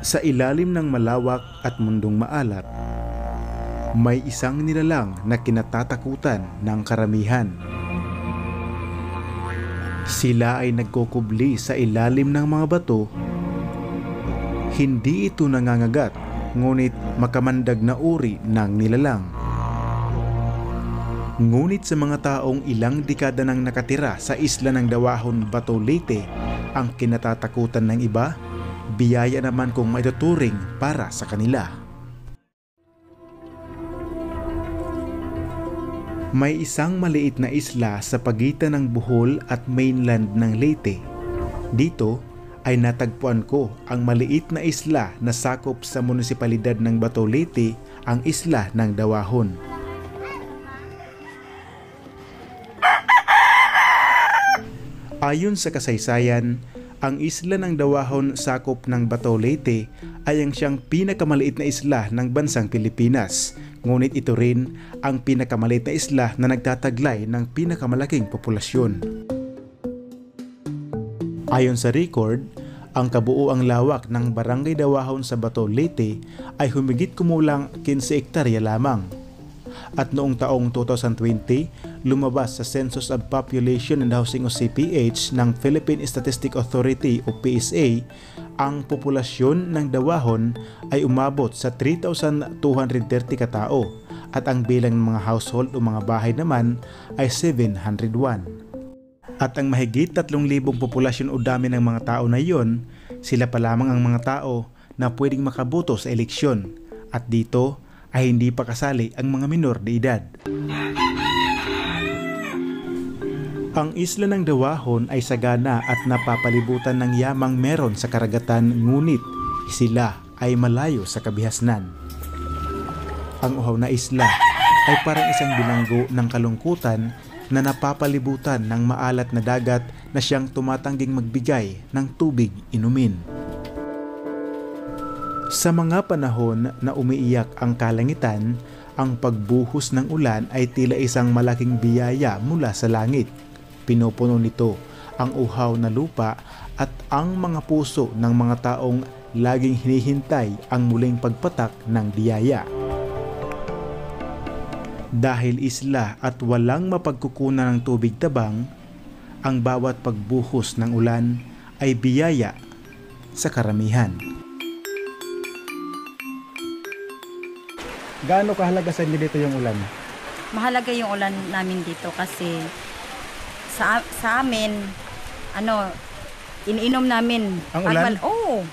Sa ilalim ng malawak at mundong maalat, may isang nilalang na kinatatakutan ng karamihan. Sila ay nagkukubli sa ilalim ng mga bato. Hindi ito nangangagat, ngunit makamandag na uri ng nilalang. Ngunit sa mga taong ilang dekada nang nakatira sa isla ng Dawahon, Bato, Leyte, ang kinatatakutan ng iba, biyaya naman kung maituturing para sa kanila. May isang maliit na isla sa pagitan ng Bohol at mainland ng Leyte. Dito ay natagpuan ko ang maliit na isla na sakop sa munisipalidad ng Bato, Leyte, ang isla ng Dawahon. Ayon sa kasaysayan, ang isla ng Dawahon sakop ng Bato, Leyte ay ang siyang pinakamaliit na isla ng bansang Pilipinas. Ngunit ito rin ang pinakamaliit na isla na nagtataglay ng pinakamalaking populasyon. Ayon sa record, ang kabuuang lawak ng Barangay Dawahon sa Bato, Leyte ay humigit kumulang 15 hektarya lamang. At noong taong 2020, lumabas sa Census of Population and Housing o CPH ng Philippine Statistics Authority o PSA, ang populasyon ng Dawahon ay umabot sa 3,230 katao at ang bilang ng mga household o mga bahay naman ay 701. At ang mahigit 3,000 populasyon o dami ng mga tao na iyon, sila pa lamang ang mga tao na pwedeng makaboto sa eleksyon, at dito ay hindi pa kasali ang mga minor de edad. Ang isla ng Dawahon ay sagana at napapalibutan ng yamang meron sa karagatan, ngunit sila ay malayo sa kabihasnan. Ang uhaw na isla ay parang isang bilanggo ng kalungkutan na napapalibutan ng maalat na dagat na siyang tumatangging magbigay ng tubig inumin. Sa mga panahon na umiiyak ang kalangitan, ang pagbuhos ng ulan ay tila isang malaking biyaya mula sa langit. Pinupuno nito ang uhaw na lupa at ang mga puso ng mga taong laging hinihintay ang muling pagpatak ng biyaya. Dahil isla at walang mapagkukunan ng tubig tabang, ang bawat pagbuhos ng ulan ay biyaya sa karamihan. Gaano kahalaga sa inyo dito yung ulan? Mahalaga yung ulan namin dito kasi sa amin, iniinom namin. Ang ulan? Oo.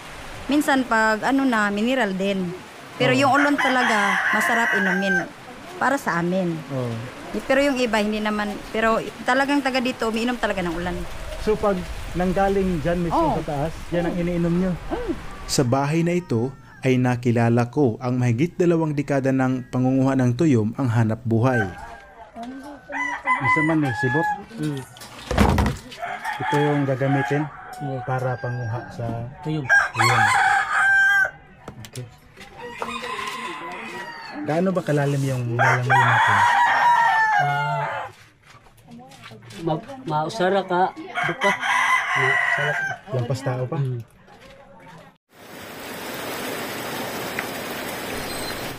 Minsan pag mineral din. Pero yung ulan talaga, masarap inumin. Para sa amin. Oh. Pero yung iba, hindi naman. Pero talagang taga dito, umiinom talaga ng ulan. So pag nanggaling dyan mismo sa taas, yan ang iniinom nyo? Sa bahay na ito, ay nakilala ko ang mahigit 2 dekada ng pangunguha ng tuyom ang hanap buhay. Isa man sibot. Ito yung gagamitin para panguha sa tuyom. Okay. Gaano ba kalalim yung lalangoy natin? Mausara ka, buka. Lampas tao pa?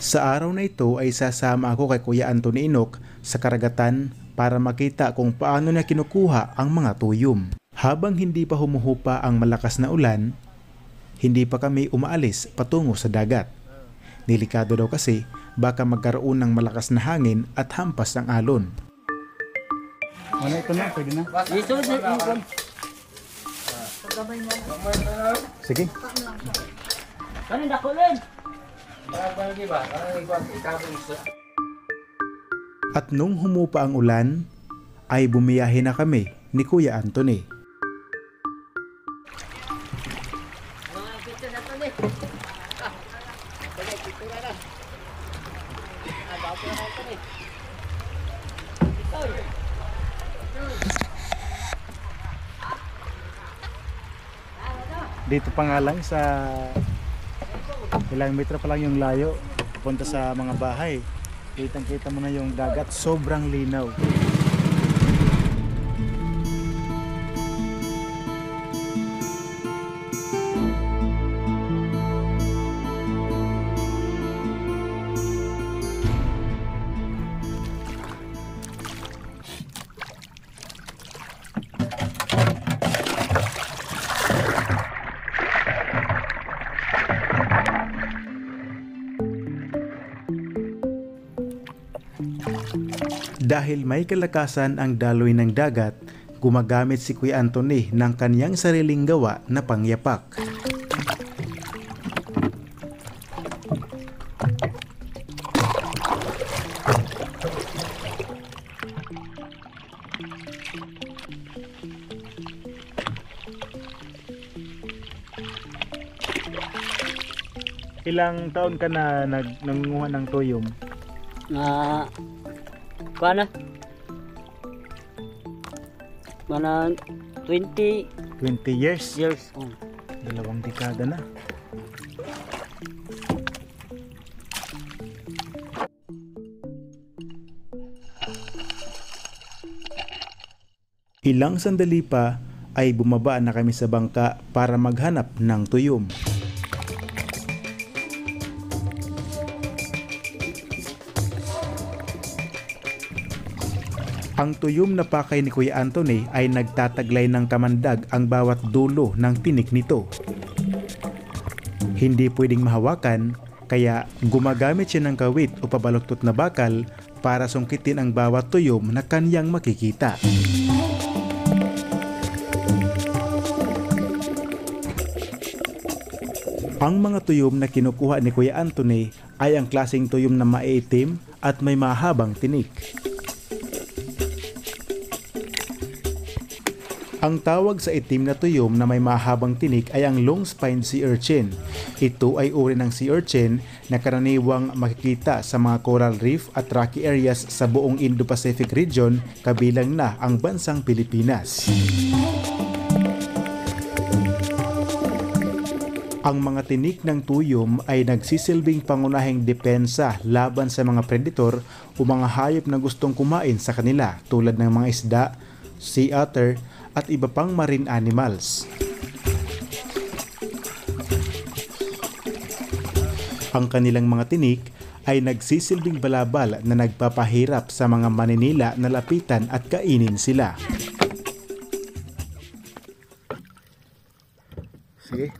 Sa araw na ito ay sasama ako kay Kuya Anthony Enoch sa karagatan para makita kung paano niya kinukuha ang mga tuyom. Habang hindi pa humuhupa ang malakas na ulan, hindi pa kami umaalis patungo sa dagat. Delikado daw kasi baka magkaroon ng malakas na hangin at hampas ng alon. Ano ito na? Pwede na? Sige. Kanin dakulin. At nung humupa ang ulan, ay bumiyahe na kami ni Kuya Anthony. Dito pa nga lang sa ilang metro pa lang yung layo punta sa mga bahay, kitang-kita mo na yung dagat, sobrang linaw. Dahil may kalakasan ang daloy ng dagat, gumagamit si Kuya Anthony ng kanyang sariling gawa na pangyapak. Ilang taon ka na nangunguha ng tuyom? Kana? Mana 20 20 years? years. 2 dekada na. Ilang sandali pa ay bumaba na kami sa bangka para maghanap ng tuyom. Ang tuyom na pakay ni Kuya Anthony ay nagtataglay ng kamandag ang bawat dulo ng tinik nito. Hindi pwedeng mahawakan, kaya gumagamit siya ng kawit o pabaluktot na bakal para sungkitin ang bawat tuyom na kanyang makikita. Ang mga tuyom na kinukuha ni Kuya Anthony ay ang klaseng tuyom na maiitim at may mahabang tinik. Ang tawag sa itim na tuyom na may mahabang tinik ay ang long spine sea urchin. Ito ay uri ng sea urchin na karaniwang makikita sa mga coral reef at rocky areas sa buong Indo-Pacific region, kabilang na ang bansang Pilipinas. Ang mga tinik ng tuyom ay nagsisilbing pangunahing depensa laban sa mga predator o mga hayop na gustong kumain sa kanila tulad ng mga isda, sea otter, at iba pang marine animals. Ang kanilang mga tinik ay nagsisilbing balabal na nagpapahirap sa mga maninila na lapitan at kainin sila. Sige.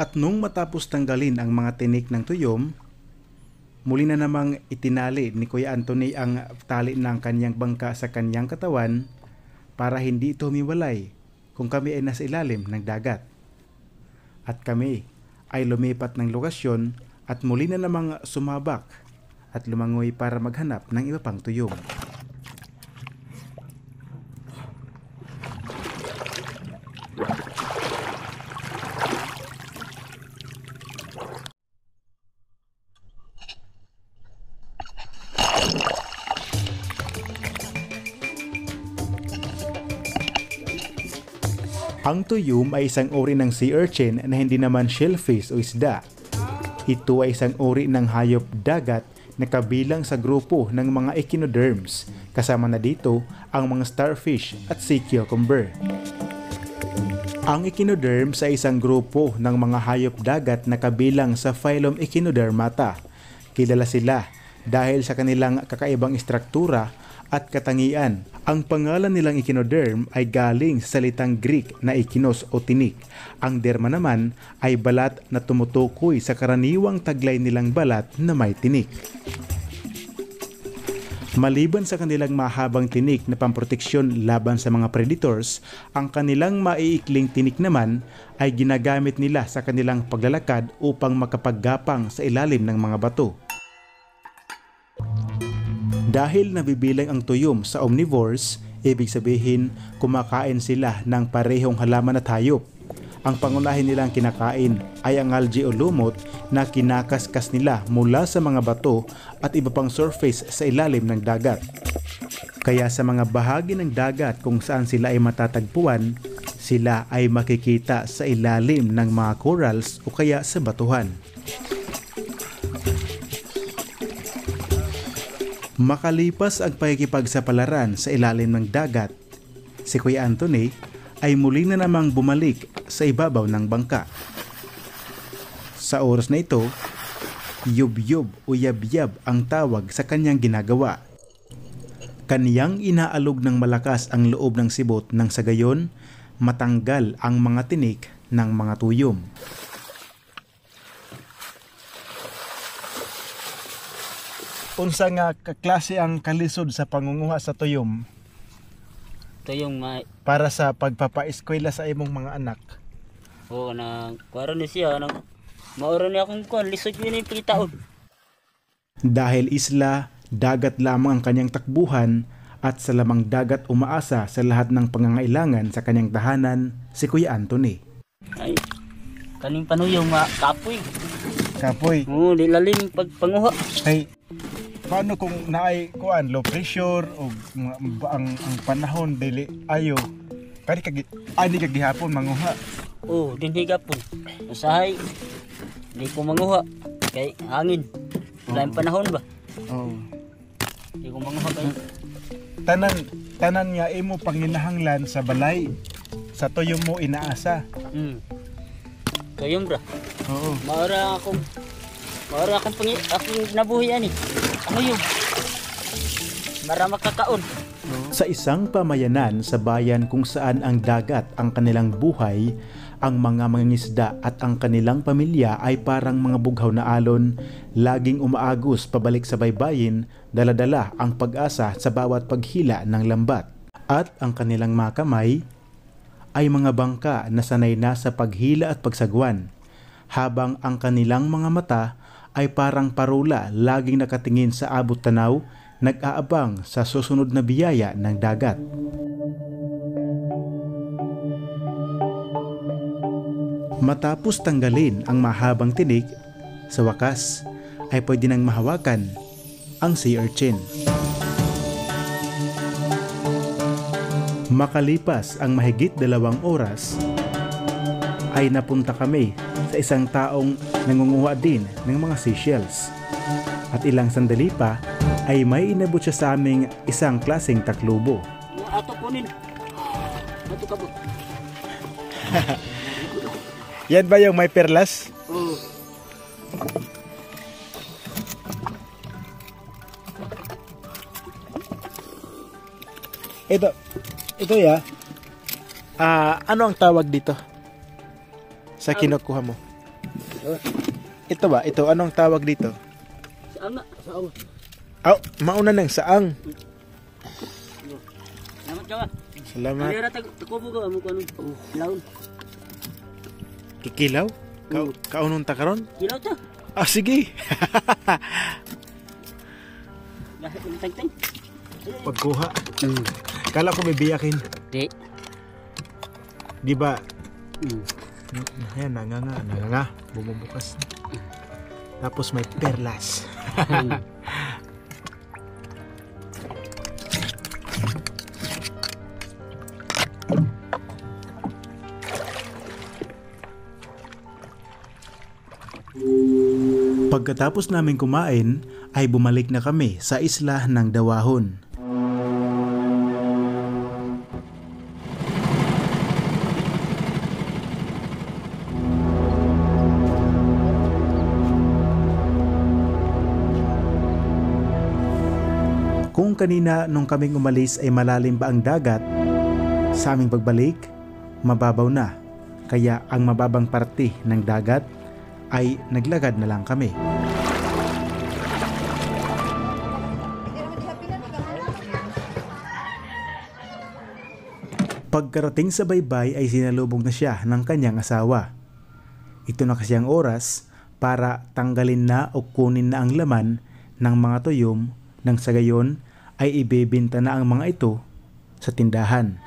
At nung matapos tanggalin ang mga tinik ng tuyom, muli na namang itinali ni Kuya Anthony ang tali ng kanyang bangka sa kanyang katawan para hindi ito humiwalay kung kami ay nasa ilalim ng dagat. At kami ay lumipat ng lokasyon at muli na namang sumabak at lumangoy para maghanap ng iba pang tuyom. Ang tuyom ay isang uri ng sea urchin na hindi naman shellfish o isda. Ito ay isang uri ng hayop dagat na kabilang sa grupo ng mga echinoderms, kasama na dito ang mga starfish at sea cucumber. Ang echinoderms ay isang grupo ng mga hayop dagat na kabilang sa phylum Echinodermata. Kilala sila dahil sa kanilang kakaibang istruktura at katangian. Ang pangalan nilang echinoderm ay galing sa salitang Greek na echinos o tinik. Ang derma naman ay balat na tumutukoy sa karaniwang taglay nilang balat na may tinik. Maliban sa kanilang mahabang tinik na pamproteksyon laban sa mga predators, ang kanilang maiikling tinik naman ay ginagamit nila sa kanilang paglalakad upang makapaggapang sa ilalim ng mga bato. Dahil nabibilang ang tuyom sa omnivores, ibig sabihin kumakain sila ng parehong halaman at hayop. Ang pangunahin nilang kinakain ay ang algae o lumot na kinakaskas nila mula sa mga bato at iba pang surface sa ilalim ng dagat. Kaya sa mga bahagi ng dagat kung saan sila ay matatagpuan, sila ay makikita sa ilalim ng mga corals o kaya sa batuhan. Makalipas ang pakikipagsapalaran sa ilalim ng dagat, si Kuya Anthony ay muli na namang bumalik sa ibabaw ng bangka. Sa oras na ito, yub-yub o yab-yab ang tawag sa kanyang ginagawa. Kaniyang inaalog ng malakas ang loob ng sibot nang sa gayon matanggal ang mga tinik ng mga tuyom. Unsa nga kaklase ang kalisod sa pangunguha sa tuyom Ito yung para sa pagpapaeskwela sa imong mga anak? Oo, na kuwara ni siya. Maura niya akong kuwan. Lisod yun yung pitaon. Dahil isla, dagat lamang ang kanyang takbuhan at sa lamang dagat umaasa sa lahat ng pangangailangan sa kanyang tahanan si Kuya Anthony. Ay, kaning panuyong kapoy. Kapoy, Oo, di lalim pagpanguha. ay paano kung naay kuan low pressure o ang panahon dili ayo kani kagihapon manguha? Oo, dinhiga po. Usahay, di ko manguha. Kay hangin. Wala yung panahon ba? Oh. Di ko manguha kayo. Tanan nga imo panginahanglan sa balay. Sa tuyom mo inaasa. Kayong bra. Oo. Maura akong nabuhi yan eh. Ano yun? Para makakaon. Sa isang pamayanan sa bayan kung saan ang dagat ang kanilang buhay, ang mga mangingisda at ang kanilang pamilya ay parang mga bughaw na alon, laging umaagos pabalik sa baybayin, dala-dala ang pag-asa sa bawat paghila ng lambat. At ang kanilang mga kamay ay mga bangka na sanay na sa paghila at pagsagwan, habang ang kanilang mga mata ay parang parula laging nakatingin sa abot tanaw, nag-aabang sa susunod na biyaya ng dagat. Matapos tanggalin ang mahabang tinik, sa wakas ay pwede nang mahawakan ang sea urchin. Makalipas ang mahigit 2 oras, ay napunta kami sa isang taong nangunguha din ng mga seashells. At ilang sandali pa ay may inabot siya sa aming isang klaseng taklubo. Ato kunin. Ato ka po. Yan ba yung may perlas? Oo. Ito ya. Ano ang tawag dito? Sa kinukuha mo. Ito ba? Ito, anong tawag dito? Saan na? Saan? Mauna ng saang. Salamat ka ba? Salamat. Alira takubo ka mo kanong laon. Kikilaw? Kaunong ta karon? Kilaw ta. Sige. Lahat ng tagtang. Pagkuha. Kala ko may biyakin. Di ba? Ayan, nanganga. Bumubukas. Tapos may perlas. Pagkatapos namin kumain, ay bumalik na kami sa isla ng Dawahon. Kung kanina nung kaming umalis ay malalim pa ang dagat, sa aming pagbalik, mababaw na. Kaya ang mababang parte ng dagat ay naglagad na lang kami. Pagkarating sa baybay ay sinalubog na siya ng kanyang asawa. Ito na kasi ang oras para tanggalin na o kunin na ang laman ng mga tuyom nang sa gayon ay ibebenta na ang mga ito sa tindahan.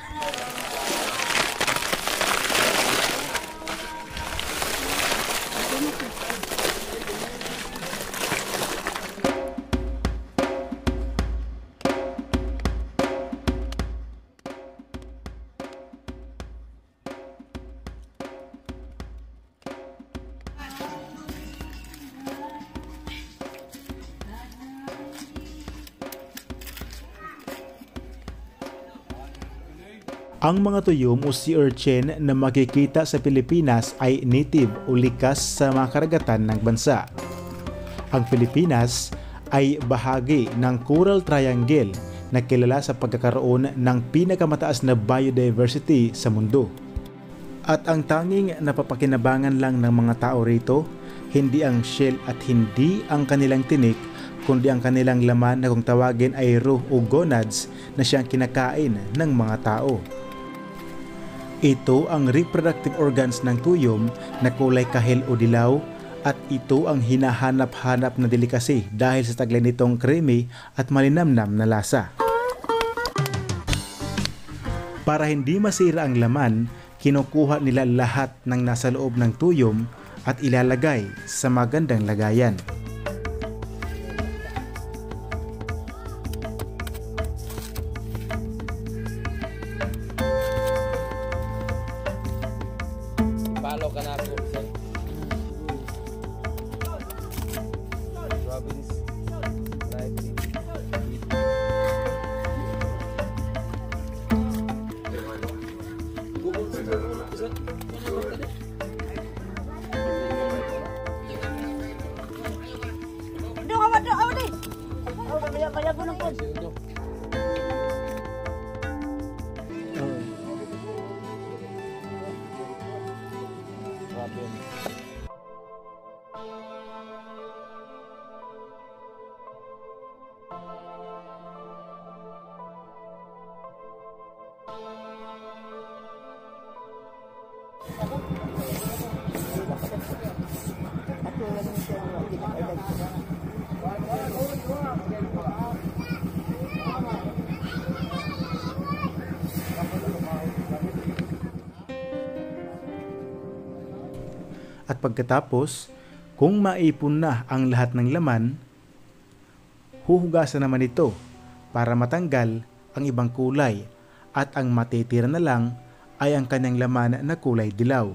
Ang mga tuyom o sea urchin na makikita sa Pilipinas ay native o likas sa mga karagatan ng bansa. Ang Pilipinas ay bahagi ng Coral Triangle na kilala sa pagkakaroon ng pinakamataas na biodiversity sa mundo. At ang tanging napapakinabangan lang ng mga tao rito, hindi ang shell at hindi ang kanilang tinik, kundi ang kanilang laman na kung tawagin ay roe o gonads na siyang kinakain ng mga tao. Ito ang reproductive organs ng tuyom na kulay kahel o dilaw, at ito ang hinahanap-hanap na delikasi dahil sa taglay nitong creamy at malinamnam na lasa. Para hindi masira ang laman, kinukuha nila lahat ng nasa loob ng tuyom at ilalagay sa magandang lagayan. Follow ka na po. Robins. At pagkatapos, kung maipon na ang lahat ng laman, huhugasan naman ito para matanggal ang ibang kulay at ang matitira na lang ay ang kanyang laman na kulay dilaw.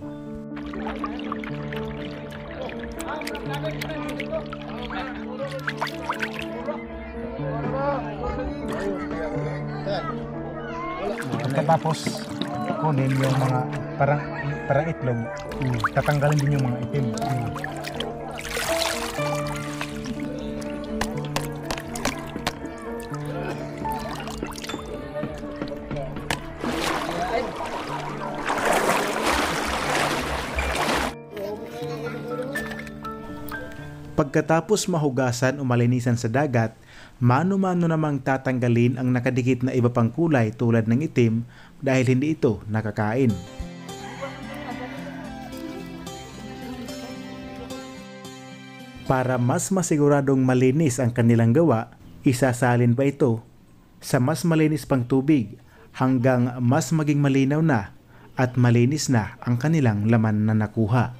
Pagkatapos kunin yung mga parang itlog, tatanggalin din yung mga itim. Pagkatapos mahugasan o malinisan sa dagat, mano-mano namang tatanggalin ang nakadikit na iba pang kulay tulad ng itim dahil hindi ito nakakain. Para mas masiguradong malinis ang kanilang gawa, isasalin pa ito sa mas malinis pang tubig hanggang mas maging malinaw na at malinis na ang kanilang laman na nakuha.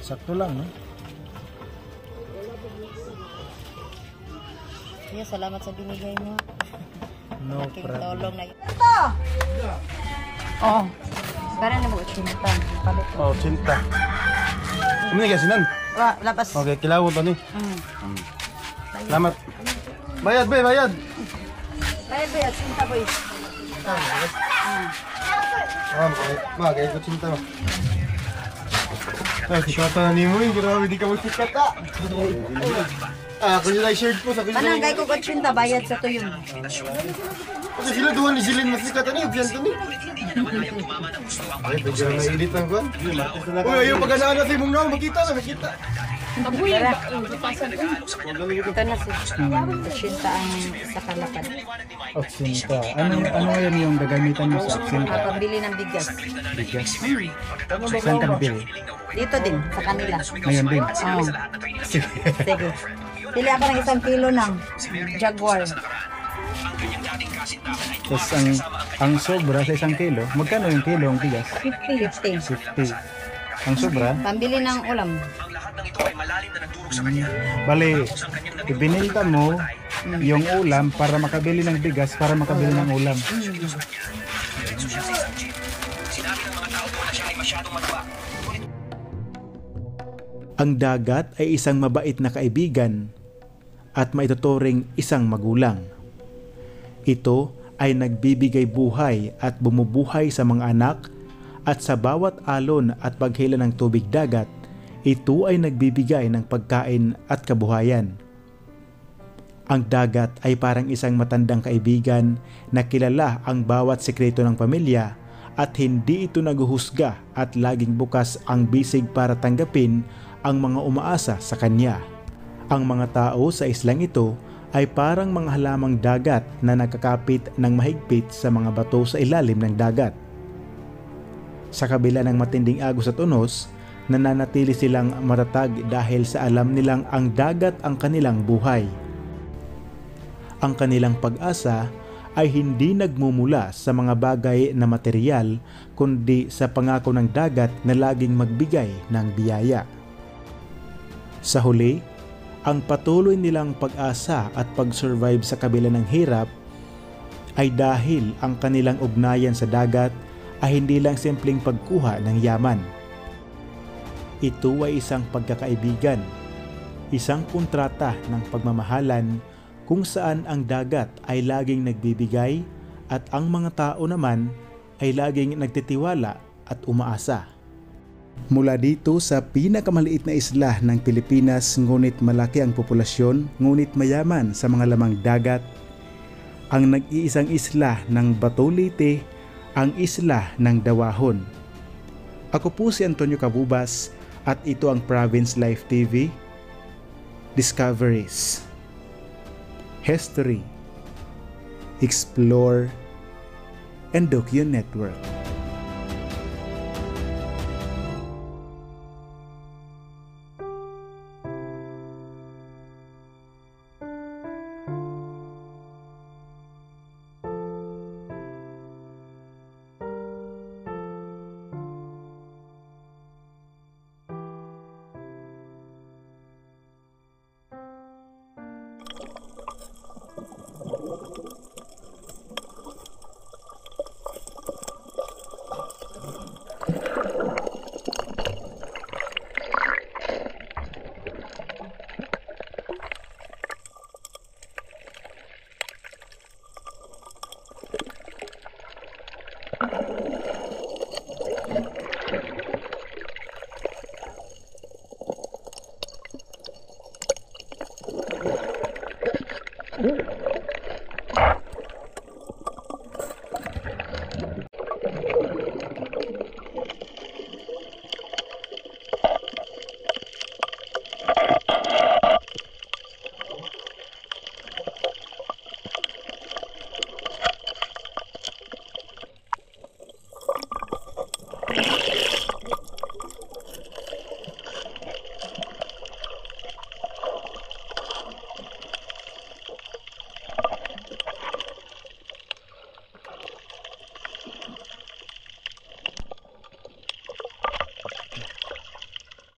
Sakto lang, no? Kuya, salamat sa binigay mo. No Aking problem. tulong na ito! Oo. Gano'n na mo, cinta. Palit. Oh, cinta. Ini kasi nan. Labas. Okay, kilawo to ni. Salamat. Bayad, be, bayad. Bayad, cinta boy. Bagay ko cinta mo. Sikatan ni mo, grabe di ka magsikat ako nila shirt po, sabi nila. Panangay ko 80 bayad sa tuyo. Kasi sila duhan ni Jilin masikatan ni, Bianto ni. Ay, pwede na edit lang ko. Uy, ayaw pag-anaan na sa imong naman, makita. Tara. Ito na si 80 ang sa kalapad. Aksinta. Ano ngayon yung gagamitan mo sa aksinta? Pambili ng bigas. Bigas. Saan ka nabili? Dito din, sa kanila. Ngayon din. Oo. Sige. Pili ako ng 1 kilo ng Jaguar. Tapos ang sobra sa 1 kilo, magkano yung kilo ang bigas? 50. 50. Ang sobra? Pambili ng ulam. Bale, ibinilta mo yung ulam para makabili ng bigas para makabili ng ulam. Ang dagat ay isang mabait na kaibigan at maituturing isang magulang. Ito ay nagbibigay buhay at bumubuhay sa mga anak at sa bawat alon at paghila ng tubig dagat, ito ay nagbibigay ng pagkain at kabuhayan. Ang dagat ay parang isang matandang kaibigan na kilala ang bawat sekreto ng pamilya at hindi ito naguhusga at laging bukas ang bisig para tanggapin ang mga umaasa sa kanya. Ang mga tao sa islang ito ay parang mga halamang dagat na nakakapit ng mahigpit sa mga bato sa ilalim ng dagat. Sa kabila ng matinding agos at unos, nananatili silang matatag dahil sa alam nilang ang dagat ang kanilang buhay. Ang kanilang pag-asa ay hindi nagmumula sa mga bagay na material kundi sa pangako ng dagat na laging magbigay ng biyaya. Sa huli, ang patuloy nilang pag-asa at pag-survive sa kabila ng hirap ay dahil ang kanilang ugnayan sa dagat ay hindi lang simpleng pagkuha ng yaman. Ito ay isang pagkakaibigan, isang kontrata ng pagmamahalan kung saan ang dagat ay laging nagbibigay at ang mga tao naman ay laging nagtitiwala at umaasa. Mula dito sa pinakamaliit na isla ng Pilipinas ngunit malaki ang populasyon ngunit mayaman sa mga lamang dagat, ang nag-iisang isla ng Bato Leyte, ang isla ng Dawahon. Ako po si Antonio Cabubas at ito ang Province Life TV. Discoveries, History, Explore, and Docu Network.